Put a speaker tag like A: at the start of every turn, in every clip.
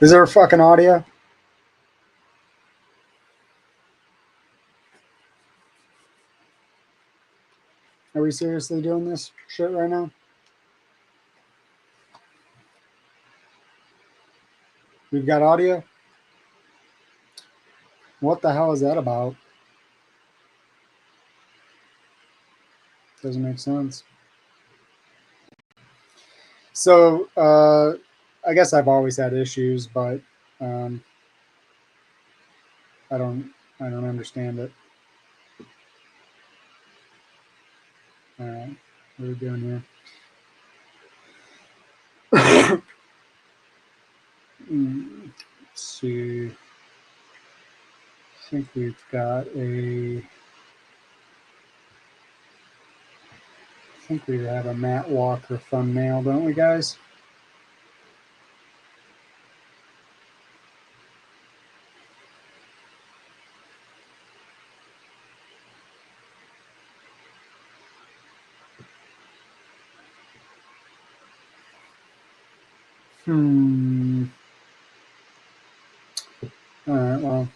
A: Is there fucking audio? Are we seriously doing this shit right now? We've got audio? What the hell is that about? Doesn't make sense. So, I guess I've always had issues, but I don't understand it. All right, what are we doing here? Let's see. I think we've got a. I think we have a Matt Walker thumbnail, don't we, guys? All right, well,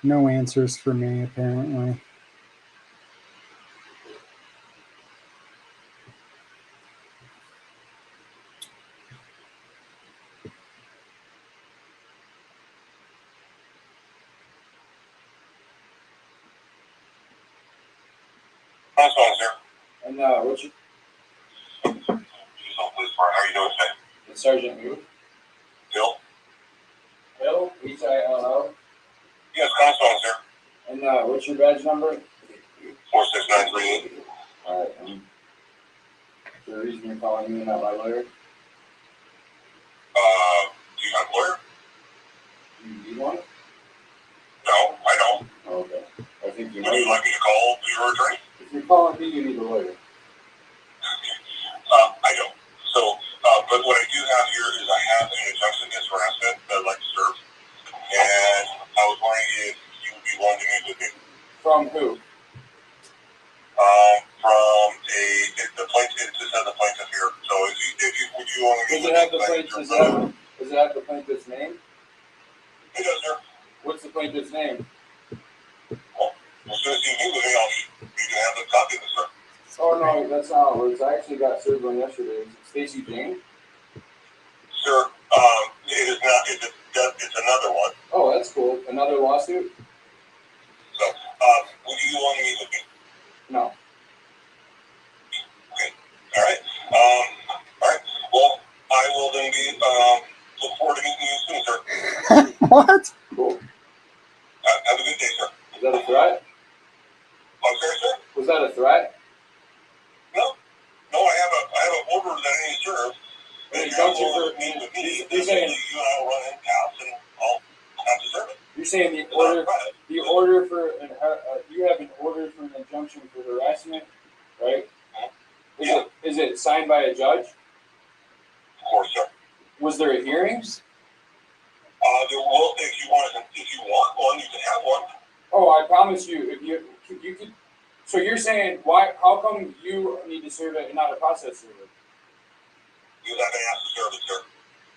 A: no answers for me, apparently.
B: Nice one, sir. And what's your... How are you doing today? It's Sergeant who? Bill. Bill? H-I-L-L? Yes, nice one, sir. And what's your badge number? 46938. Alright, the reason you're calling me, not my lawyer? Do you have a lawyer? Do you need one? No, I don't. Oh, okay. I think you know. Would you like me to call your attorney? If you're calling me, you need a lawyer. I don't. So, but what I do have here is I have an injunction against harassment that I'd like to serve. And I was wondering if you would be willing to meet with me. From who? From the plaintiff. It just has the plaintiff here. So would you want to meet with me? Does it have the plaintiff's name? It does, sir. What's the plaintiff's name? Well, as soon as you meet with me, you can have the copy of it, sir. Oh, no, that's not how it works. I actually got served one yesterday. Is it Stacy Jane? Sir, it is not. It's another one. Oh, that's cool. Another lawsuit? So, would you want to meet with me? No. Okay. All right. All right. Well, I will then be, look forward to meeting you soon, sir.
A: What?
B: Cool. Have a good day, sir. Is that a threat? I'm sorry, sir? Was that a threat? No, I have an order that I need to serve. And you're going to meet with me. You're saying you and I will run in house and I'll have to serve it. You're saying you have an order for an injunction for harassment, right? Yeah. Is it signed by a judge? Of course, sir. Was there a hearing? There will, if you want one, you can have one. Oh, I promise you, if you could. So you're saying how come you need to serve it and not a process server? You haven't asked to serve it, sir.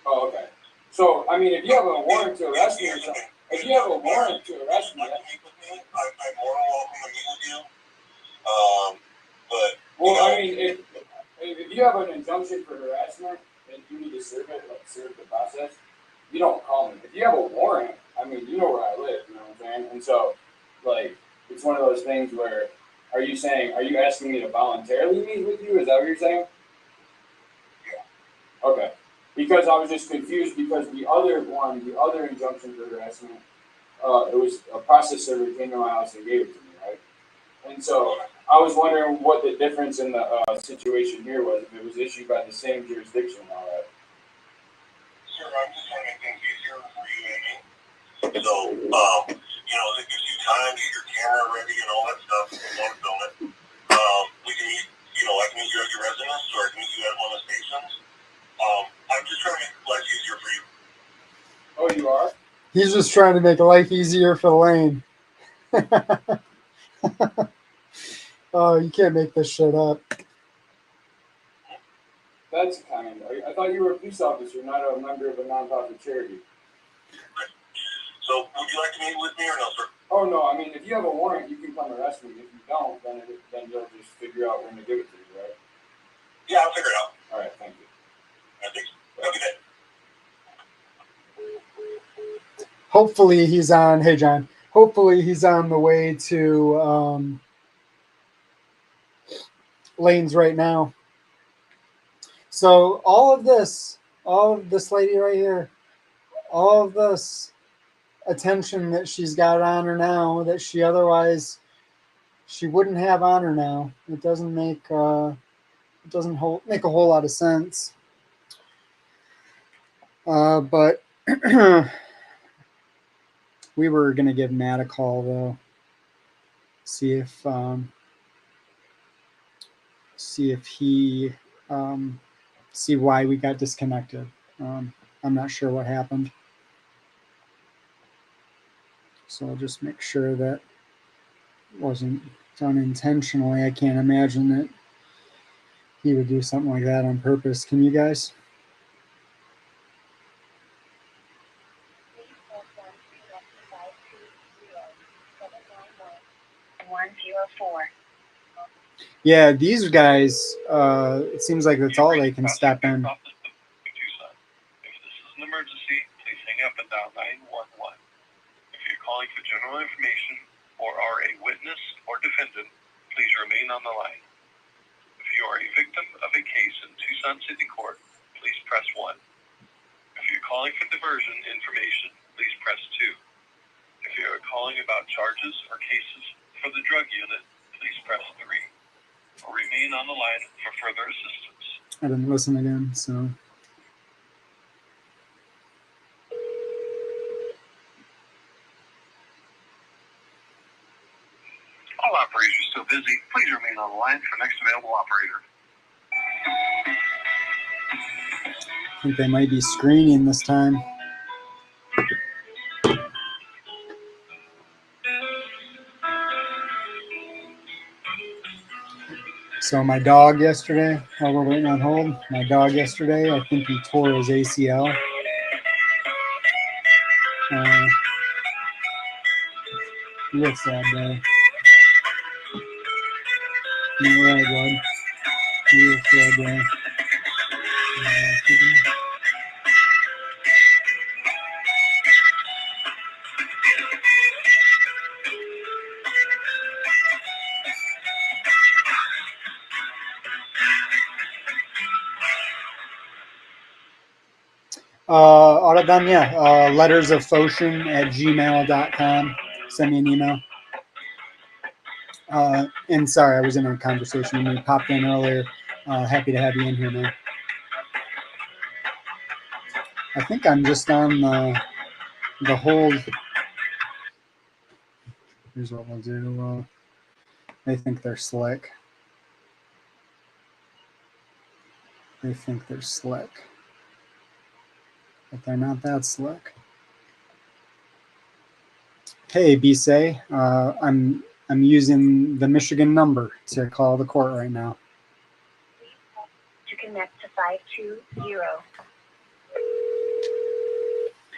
B: Oh, okay. So, I mean, if you have a warrant to arrest me or something, if you have a warrant to arrest me, meet with me, I'm more than welcome to meet with you. But, well, I mean, if you have an injunction for harassment and you need to serve it, like serve the process, you don't call me. If you have a warrant, I mean, you know where I live, you know what I'm saying? And so, like, it's one of those things where, are you asking me to voluntarily meet with you? Is that what you're saying? Yeah. Okay. Because I was just confused because the other injunction for harassment, it was a process server came to my house and gave it to me, right? And so I was wondering what the difference in the situation here was, if it was issued by the same jurisdiction and all that. Sure, I'm just trying to make things easier for you and me. So, it gives you time to get your camera ready and all that stuff. If you want to film it. We can meet, I can meet you at your residence or I can meet you at one of the stations. I'm just trying to make life easier for you. Oh, you are?
A: He's just trying to make life easier for Lane. Oh, you can't make this shit up.
B: that's kind. I thought you were a police officer, not a member of a nonprofit charity.
C: So, would you like to meet with me or no, sir?
B: Oh no, I mean, if you have a warrant, you can come arrest me. If you don't, then they'll just figure out when to give it to you, right?
C: Yeah, I'll figure it out.
B: All right, thank you.
C: I think so. Have a good day.
A: Hopefully he's on. Hey, John. Hopefully he's on the way to Lanes right now. So all of this lady right here, all of this attention that she's got on her now that she otherwise she wouldn't have on her now. It doesn't make make a whole lot of sense. But we were gonna give Matt a call though. See if he see why we got disconnected. I'm not sure what happened. So I'll just make sure that wasn't done intentionally. I can't imagine that he would do something like that on purpose. Can you guys? Yeah, these guys, it seems like that's all they can step in.
C: If this is an emergency, please hang up and dial 911. If you're calling for general information or are a witness or defendant, please remain on the line. If you are a victim of a case in Tucson City Court, please press 1. If you're calling for diversion information, please press 2. If you are calling about charges or cases for the drug unit, please press 3. Or remain on the line for further assistance.
A: I didn't listen again, so.
C: All operators are still busy. Please remain on the line for next available operator.
A: I think they might be screening this time. So my dog yesterday, while we're waiting on hold, my dog yesterday, I think he tore his ACL. Real sad day. Real sad, real sad day. Autodone, yeah. lettersoffocean@gmail.com. Send me an email. And sorry, I was in a conversation when you popped in earlier. Happy to have you in here, man. I think I'm just on the hold. Here's what we'll do. They think they're slick. They think they're slick. But they're not that slick. Hey, Bisay, I'm using the Michigan number to call the court right now.
D: To connect to 520.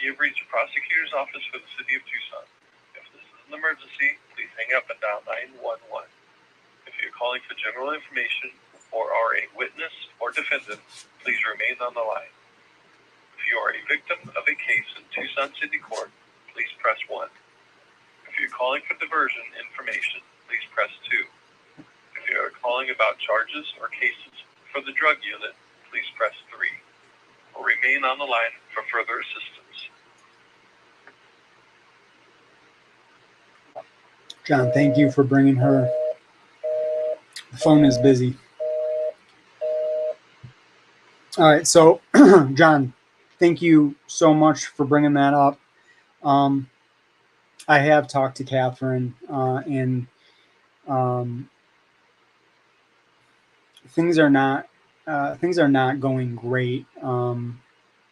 C: You've reached the prosecutor's office for the city of Tucson. If this is an emergency, please hang up and dial 911. If you're calling for general information or are a witness or defendant, please remain on the line. If you are a victim of a case in Tucson City Court, please press 1. If you're calling for diversion information, please press 2. If you are calling about charges or cases for the drug unit, please press 3. Or remain on the line for further assistance.
A: John, thank you for bringing her. The phone is busy. All right, so John, thank you so much for bringing that up. I have talked to Katherine, and things are not going great.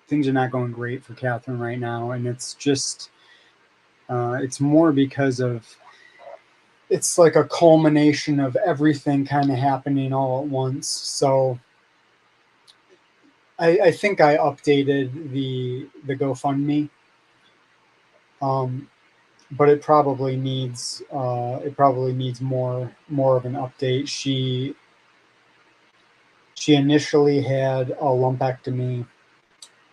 A: Things are not going great for Katherine right now, and it's just it's more because of it's like a culmination of everything kind of happening all at once. So I think I updated the GoFundMe, but it probably needs more of an update. She initially had a lumpectomy.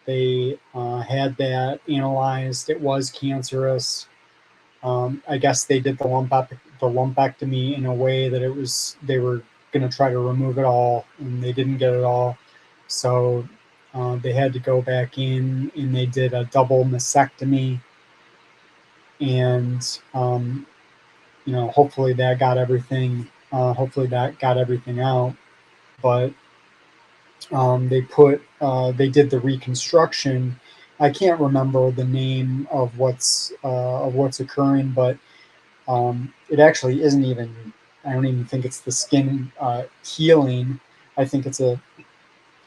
A: They had that analyzed. It was cancerous. I guess they did the lumpectomy in a way that they were going to try to remove it all, and they didn't get it all. So they had to go back in, and they did a double mastectomy, and hopefully that got everything. Hopefully that got everything out, but they did the reconstruction. I can't remember the name of what's occurring, but it actually isn't even. I don't even think it's the skin healing. I think it's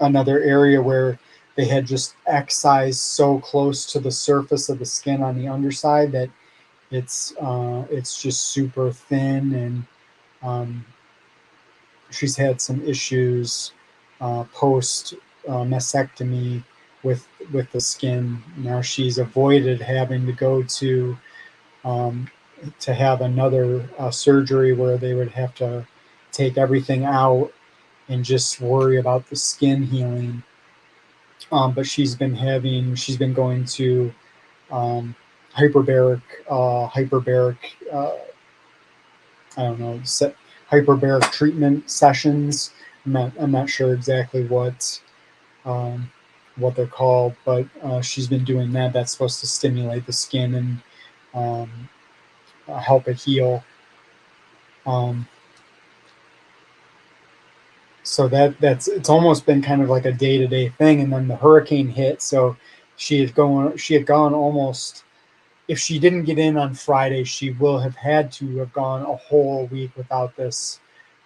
A: another area where they had just excised so close to the surface of the skin on the underside that it's just super thin, and she's had some issues post mastectomy with the skin. Now she's avoided having to go to have another surgery where they would have to take everything out and just worry about the skin healing. But she's been going to hyperbaric I don't know, hyperbaric treatment sessions. I'm not sure exactly what they're called, but she's been doing that. That's supposed to stimulate the skin and help it heal. So it's almost been kind of like a day-to-day thing. And then the hurricane hit, so she had gone almost. If she didn't get in on Friday, she will have had to have gone a whole week without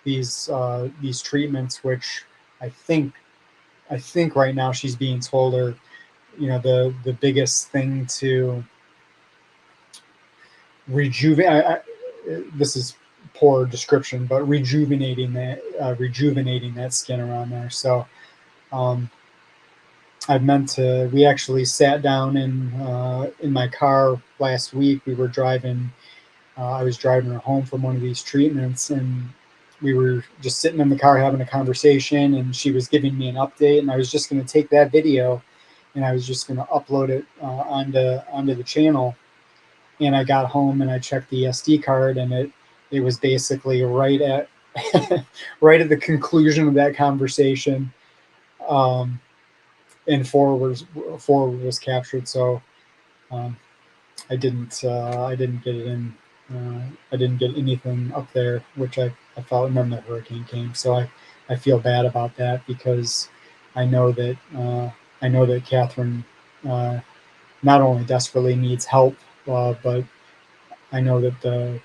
A: these treatments, which I think right now she's being told are, the biggest thing to rejuvenate. This is poor description, but rejuvenating that skin around there. So we actually sat down in my car last week. We were driving. I was driving her home from one of these treatments, and we were just sitting in the car having a conversation, and she was giving me an update, and I was just going to take that video and I was just going to upload it onto the channel. And I got home and I checked the SD card, and it was basically right at right at the conclusion of that conversation. And forward was captured, so I didn't get it in. I didn't get anything up there, which I felt, and then the hurricane came. So I feel bad about that, because I know that Katherine not only desperately needs help, but I know that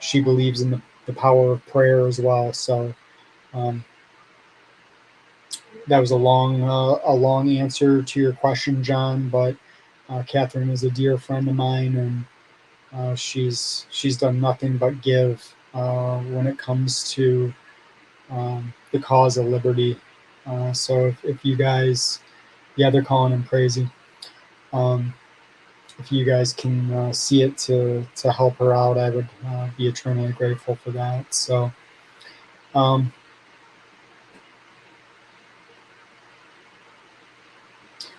A: she believes in the power of prayer as well. So that was a long answer to your question, John. But Katherine is a dear friend of mine, and she's done nothing but give when it comes to the cause of liberty. So if you guys, yeah, they're calling him crazy. If you guys can see it to help her out, I would be eternally grateful for that. So,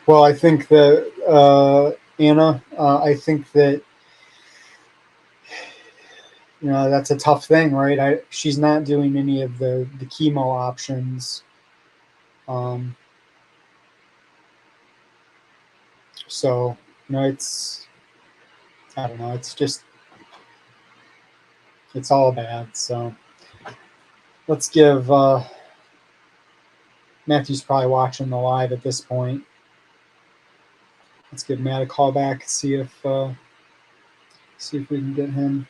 A: well, I think that Anna, I think that that's a tough thing, right? She's not doing any of the chemo options. So it's, I don't know. It's just, it's all bad. So let's give Matthew's probably watching the live at this point. Let's give Matt a call back. See if we can get him.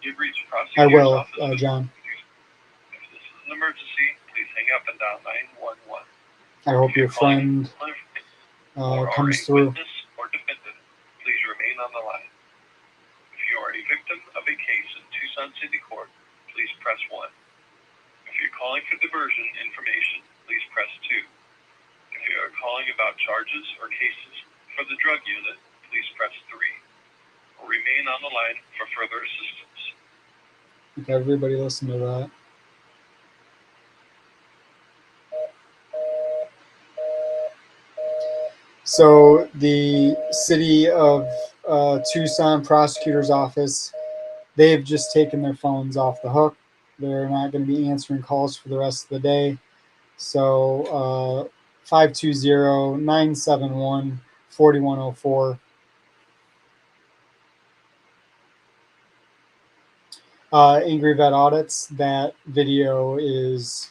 C: You've reached
A: I
C: Prosecutor's
A: will,
C: office.
A: John.
C: If this is an emergency, please hang up and dial 911.
A: I hope your friend comes through.
C: Witness or defendant, please remain on the line. If you are a victim of a case Tucson City Court, please press 1. If you're calling for diversion information, please press 2. If you are calling about charges or cases for the drug unit, please press 3. Or remain on the line for further assistance.
A: Okay, everybody listen to that. So the city of Tucson prosecutor's office, they've just taken their phones off the hook. They're not going to be answering calls for the rest of the day. So 520-971-4104. Angry Vet Audits, that video is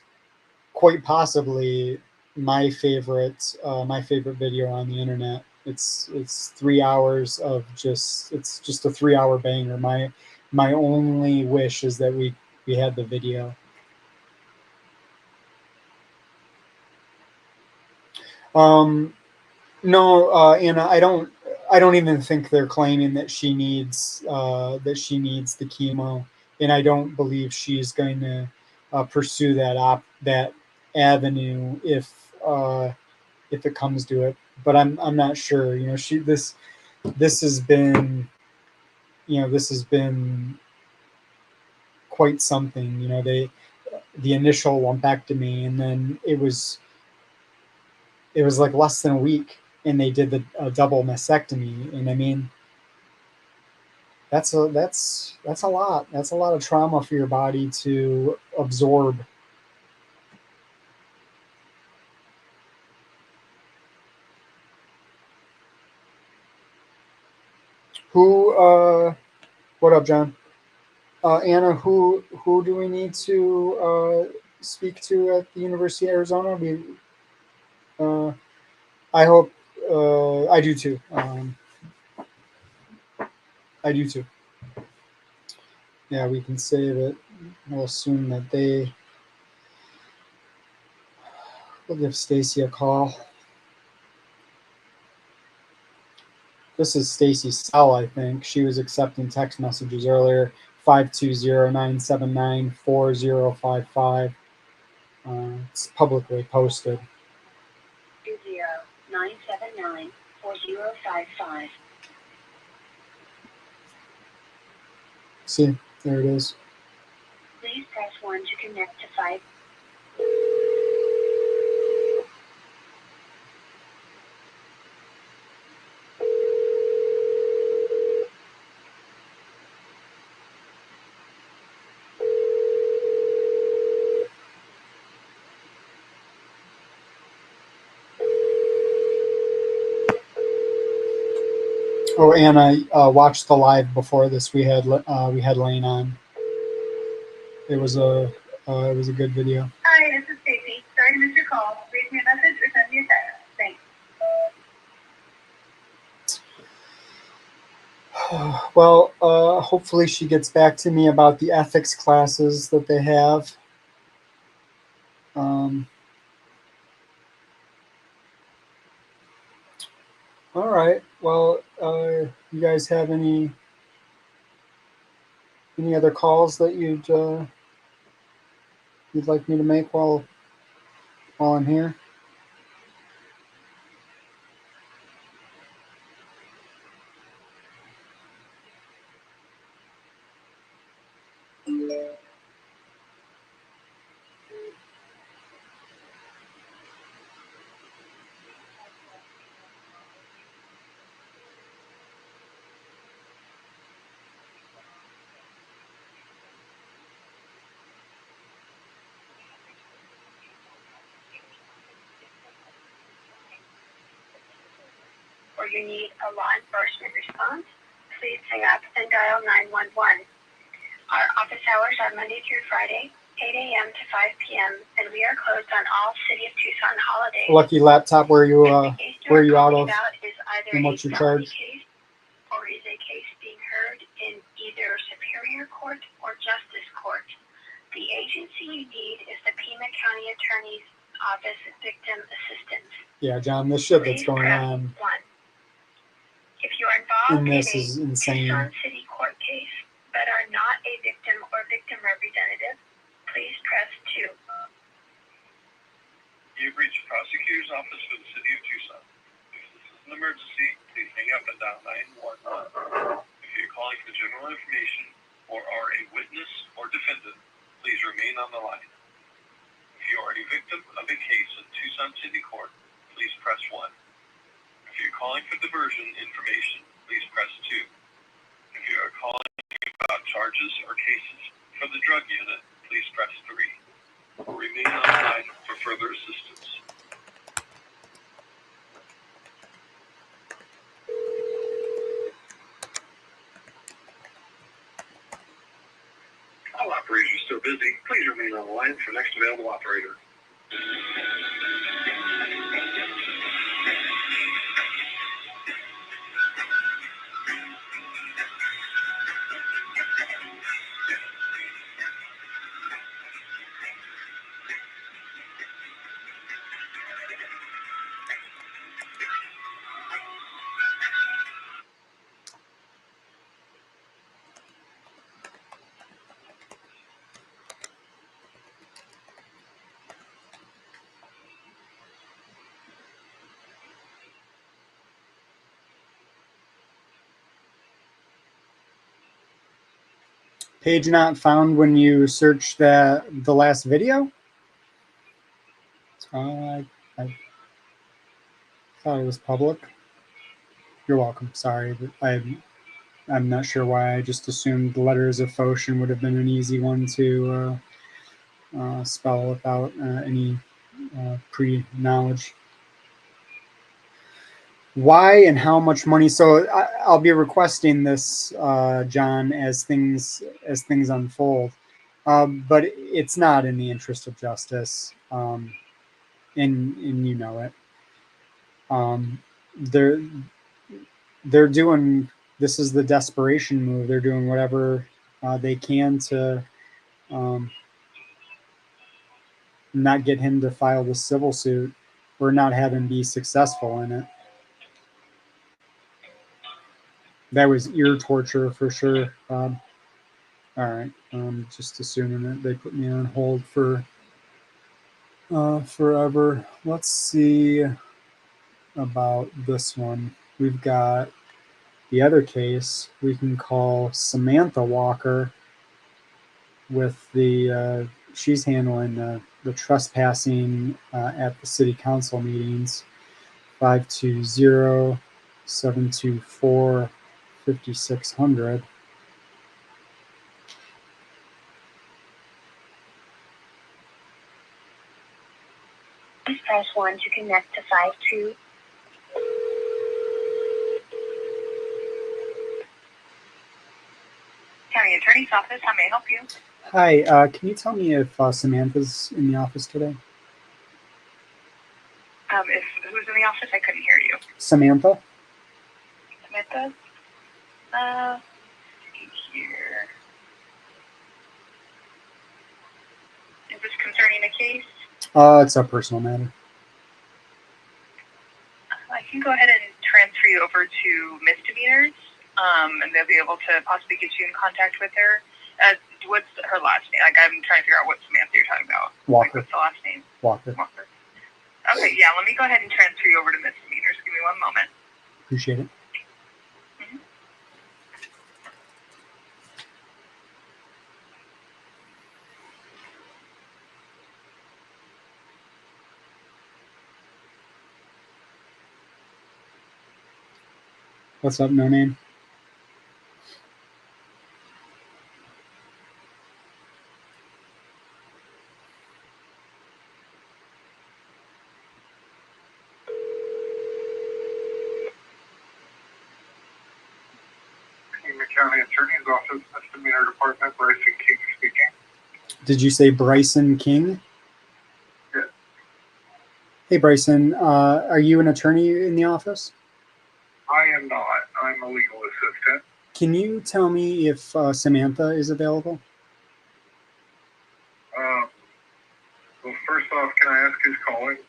A: quite possibly my favorite video on the internet. It's 3 hours of just a 3-hour banger. My only wish is that we had the video. No, Anna, I don't even think they're claiming that she needs the chemo, and I don't believe she's going to pursue that avenue if it comes to it. But I'm not sure. You know, this has been quite something. You know, the initial lumpectomy, and then it was like less than a week, and they did the double mastectomy. And I mean, that's a lot. That's a lot of trauma for your body to absorb. What up, John? Anna, who do we need to speak to at the University of Arizona? I hope I do too. I do too. Yeah, we can say that. We'll assume that we'll give Stacy a call. This is Stacy's cell, I think. She was accepting text messages earlier. 520-979-4055. It's publicly posted.
D: 979-4055.
A: See, there it is.
D: Please press 1 to connect to 5.
A: Oh, Anna, watched the live before this. We had Lane on. It was a good video.
D: Hi, this is Stacy. Sorry to miss your call. Leave me a message or send me a text. Thanks.
A: Well, hopefully she gets back to me about the ethics classes that they have. All right. Well, you guys have any other calls that you'd like me to make while I'm here?
D: Or you need a law enforcement response, please hang up and dial 911. Our office hours are Monday through Friday, 8 a.m. to 5 p.m., and we are closed on all City of Tucson holidays.
A: Lucky laptop, where you out of?
D: Is either
A: and what's
D: a
A: your charge?
D: case or is a case being heard in either Superior Court or Justice Court. The agency you need is the Pima County Attorney's Office Victim Assistance.
A: Yeah, John, this shit that's
D: Please
A: going
D: press
A: on
D: 1. If you are involved
A: in this
D: in
A: is
D: a
A: insane.
D: Tucson City court case but are not a victim or victim representative, please press 2.
C: You've reached the prosecutor's office for the city of Tucson. If this is an emergency, please hang up and dial 911. If you're calling for general information or are a witness or defendant, please remain on the line. If you are a victim of a case in Tucson City Court, please press 1. If you're calling for diversion information, please press 2. If you are calling about charges or cases for the drug unit, please press 3. Or remain on the line for further assistance. All operators are still busy. Please remain on the line for next available operator.
A: Page not found when you search the last video? I thought it was public. You're welcome. Sorry, I'm not sure why. I just assumed the letters of Foshin would have been an easy one to spell without any pre-knowledge. Why and how much money? So I'll be requesting this, John, as things unfold. But it's not in the interest of justice, and you know it. They're doing, this is the desperation move. They're doing whatever they can to not get him to file the civil suit or not have him be successful in it. That was ear torture for sure. All right, just assuming that they put me on hold for forever. Let's see about this one. We've got the other case. We can call Samantha Walker with the she's handling the trespassing at the city council meetings. 520-724-5600.
D: Please press 1 to connect to 52. County Attorney's Office, how may I help you?
A: Hi, can you tell me if Samantha's in the office today?
D: If who's in the office? I couldn't hear you.
A: Samantha?
D: Samantha? Let's see here. Is this concerning a case?
A: It's a personal matter.
D: I can go ahead and transfer you over to misdemeanors, and they'll be able to possibly get you in contact with her. What's her last name? Like, I'm trying to figure out what Samantha you're talking about.
A: Walker.
D: Like, what's the last name?
A: Walker.
D: Walker. Okay, yeah, let me go ahead and transfer you over to misdemeanors. Give me one moment.
A: Appreciate it. What's up, no name?
E: County Attorney's Office, Misdemeanor Department, Bryson King speaking.
A: Did you say Bryson King?
E: Yes.
A: Hey, Bryson, are you an attorney in the office?
E: I am not. I'm a legal assistant.
A: Can you tell me if Samantha is available?
E: Well, first off, can I ask who's calling?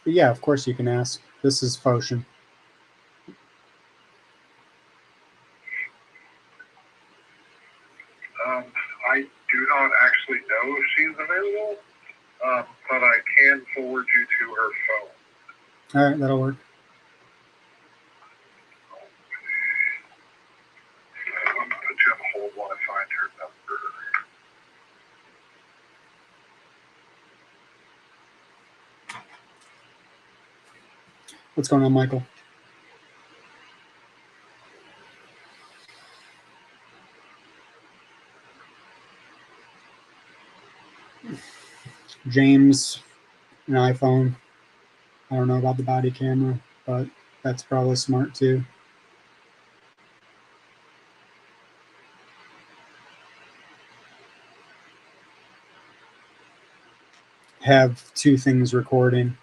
A: Yeah, of course you can ask. This is Foshin.
E: I do not actually know if she's available, but I can forward you to her phone.
A: All right, that'll work.
E: I'm going to put you on hold while I find her number.
A: What's going on, Michael? James, an iPhone. I don't know about the body camera, but that's probably smart too. Have two things recording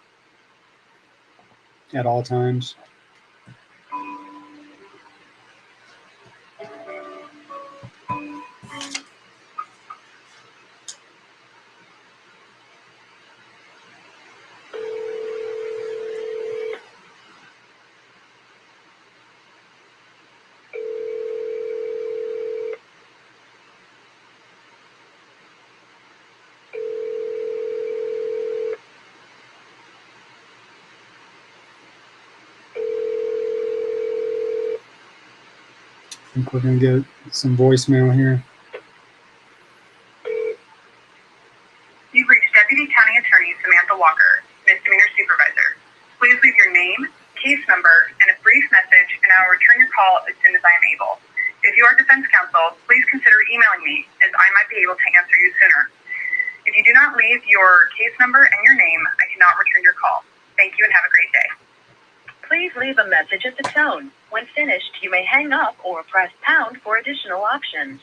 A: at all times. I think we're going to get some voicemail here.
F: You've reached Deputy County Attorney Samantha Walker, Misdemeanor Supervisor. Please leave your name, case number, and a brief message, and I will return your call as soon as I am able. If you are defense counsel, please consider emailing me, as I might be able to answer you sooner. If you do not leave your case number and your name, I cannot return your call. Thank you and have a great day.
G: Please leave a message at the tone. When finished, you may hang up or press pound for additional options.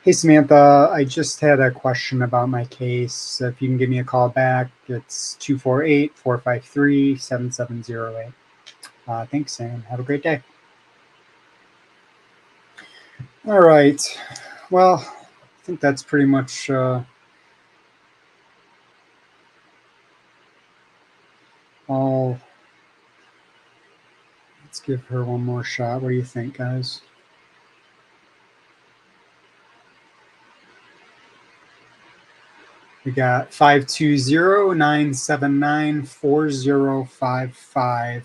A: Hey, Samantha, I just had a question about my case. If you can give me a call back, it's 248-453-7708. Thanks, Sam. Have a great day. All right. Well, I think that's pretty much all. Let's give her one more shot. What do you think, guys? We got 520-979-4055.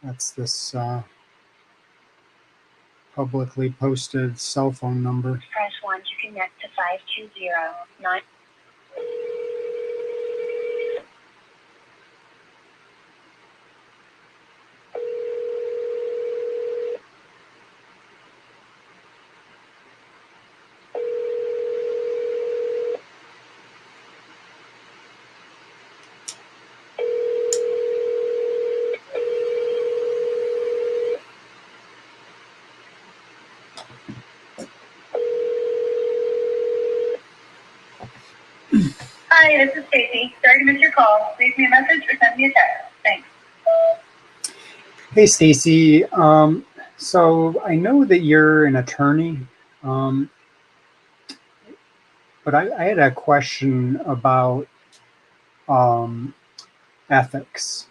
A: That's this publicly posted cell phone number.
G: Press 1 to connect to 520-9.
F: Hi, this is Stacy. Sorry to miss your call. Leave me a message or send me a text. Thanks.
A: Hey, Stacy. So I know that you're an attorney, but I had a question about ethics.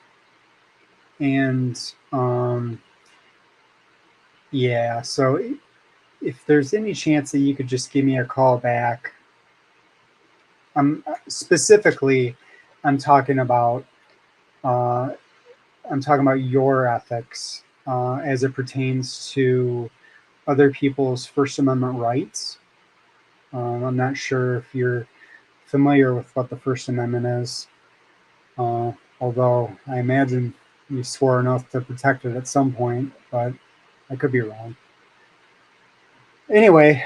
A: And yeah, so if there's any chance that you could just give me a call back. Specifically, I'm talking about your ethics as it pertains to other people's First Amendment rights. I'm not sure if you're familiar with what the First Amendment is, although I imagine you swore an oath to protect it at some point, but I could be wrong. Anyway,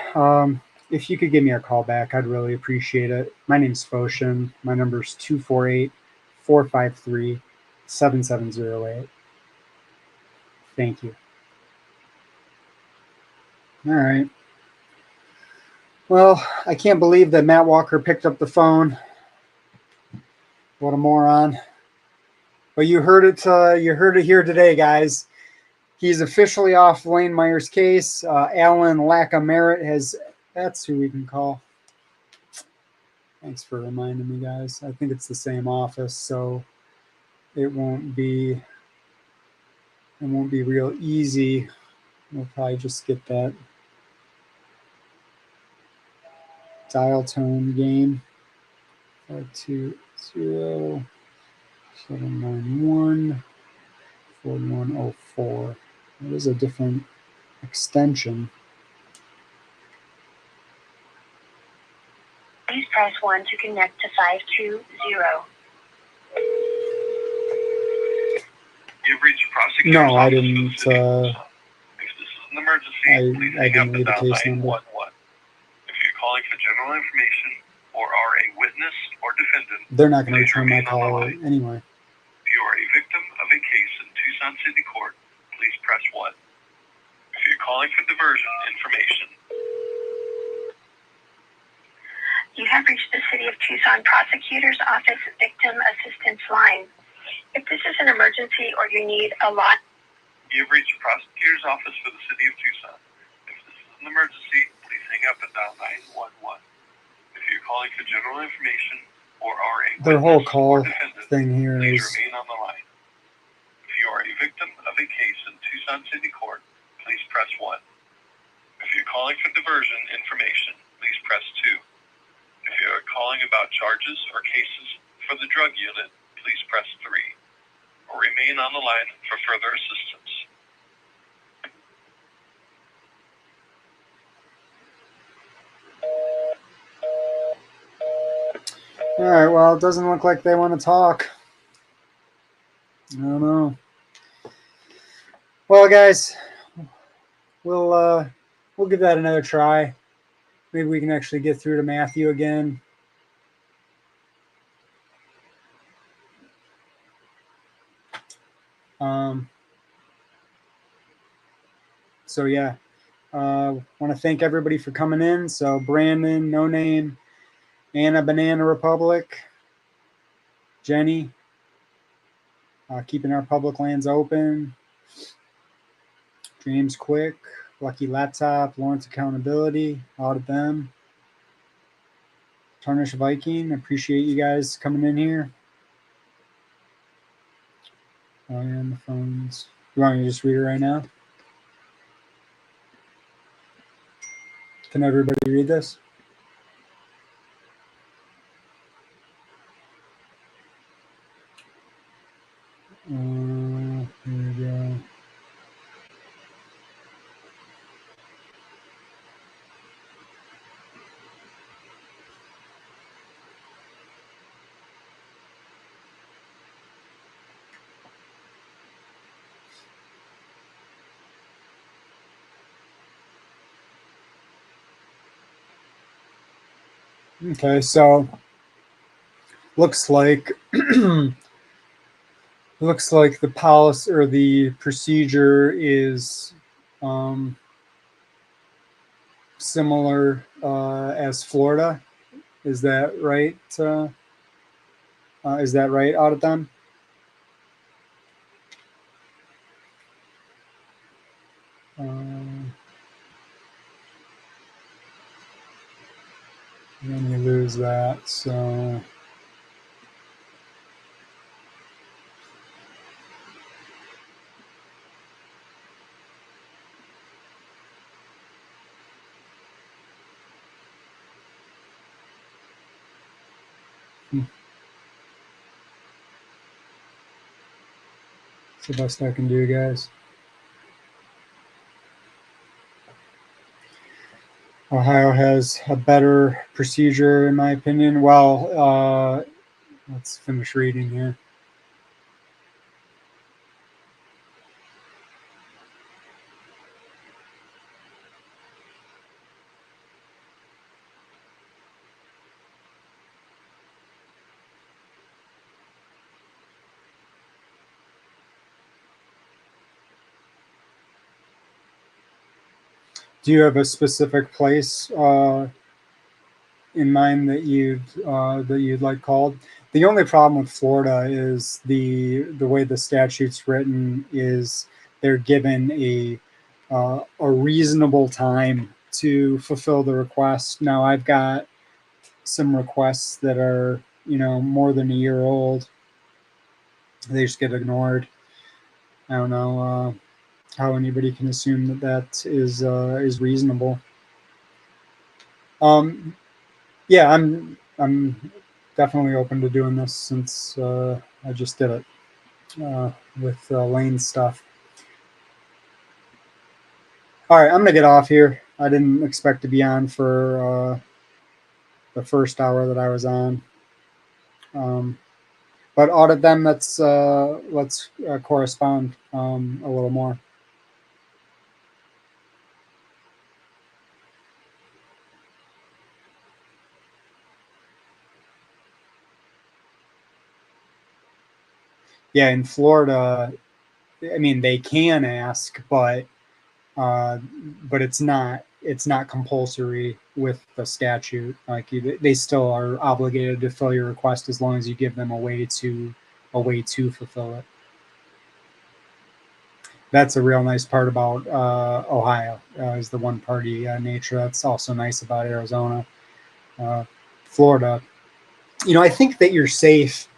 A: if you could give me a call back, I'd really appreciate it. My name's Foshin. My number's 248-453-7708. Thank you. All right. Well, I can't believe that Matt Walker picked up the phone. What a moron. But you heard it here today, guys. He's officially off Wayne Meyer's case. Alan Lack-A-Merritt that's who we can call. Thanks for reminding me, guys. I think it's the same office, so it won't be real easy. We'll probably just get that dial tone game. 520-791-4104. That is a different extension.
G: Please press 1 to connect to 520.
C: You've reached Prosecutor's
A: No, I
C: office for the
A: didn't.
C: city of Tucson. If this is an emergency, please
A: I
C: hang up
A: didn't
C: and
A: leave a
C: dial
A: case number.
C: 911. If you're calling for general information or are a witness or defendant,
A: They're not going to
C: please
A: return my
C: remain on the
A: call
C: line.
A: anyway.
C: If you are a victim of a case in Tucson City Court, please press 1. If you're calling for diversion information,
D: You have reached the City of Tucson Prosecutor's Office Victim Assistance Line. If this is an emergency or you need a line,
C: you've reached the Prosecutor's Office for the City of Tucson. If this is an emergency, please hang up and dial 911. If you're calling for general information or are a
A: Their whole
C: witness
A: call
C: or defendant,
A: thing here
C: please
A: is
C: remain on the line. If you are a victim of a case in Tucson City Court, please press 1. If you're calling for diversion information, please press 2. If you are calling about charges or cases for the drug unit, please press 3. Or remain on the line for further assistance.
A: all right. Well, it doesn't look like they want to talk. I don't know. Well, guys, we'll give that another try. Maybe we can actually get through to Matthew again. So yeah, want to thank everybody for coming in. So Brandon, No Name, Anna Banana Republic, Jenny, keeping our public lands open, James Quick, Lucky Laptop, Lawrence Accountability, all of them. Tarnish Viking, appreciate you guys coming in here. Oh, yeah, on the phones. You want me to just read it right now? Can everybody read this? Here we go. Okay, so looks like the policy or the procedure is similar as Florida. Is that right? Is that right, out of them? Then you lose that, so. It's the best I can do, guys. Ohio has a better procedure, in my opinion. Well, let's finish reading here. Do you have a specific place in mind that you'd like called? The only problem with Florida is the way the statute's written is they're given a reasonable time to fulfill the request. Now I've got some requests that are more than a year old. They just get ignored. I don't know how anybody can assume that is reasonable. Yeah, I'm definitely open to doing this since I just did it with Lane's stuff. All right, I'm gonna get off here. I didn't expect to be on for the first hour that I was on. But out of them, let's correspond a little more. Yeah, in Florida, I mean, they can ask, but it's not compulsory with the statute. Like they still are obligated to fill your request as long as you give them a way to fulfill it. That's a real nice part about Ohio is the one party nature. That's also nice about Arizona, Florida. I think that you're safe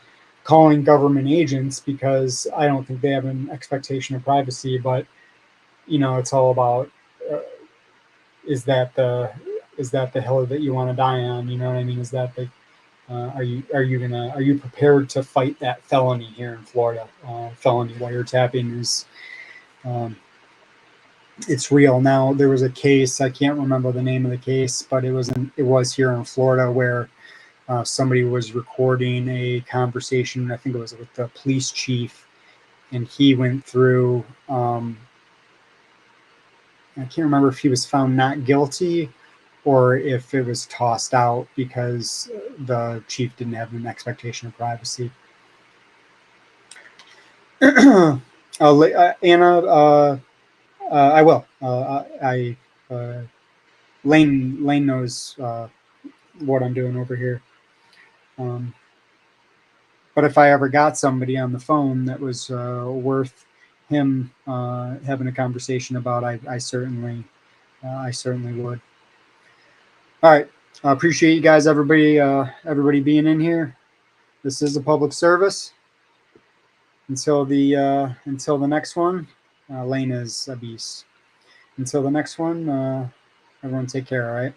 A: calling government agents because I don't think they have an expectation of privacy. But it's all about is that the hill that you want to die on? You know what I mean? Is that the are you prepared to fight that felony here in Florida? Felony wiretapping is it's real. Now there was a case, I can't remember the name of the case, but it was here in Florida where somebody was recording a conversation. I think it was with the police chief, and he went through. I can't remember if he was found not guilty or if it was tossed out because the chief didn't have an expectation of privacy. Anna, I will. Lane knows what I'm doing over here. But if I ever got somebody on the phone that was worth him having a conversation about, I certainly would. All right, I appreciate you guys, everybody being in here. This is a public service. Until the next one, Lane is a beast. Until the next one, everyone take care. All right.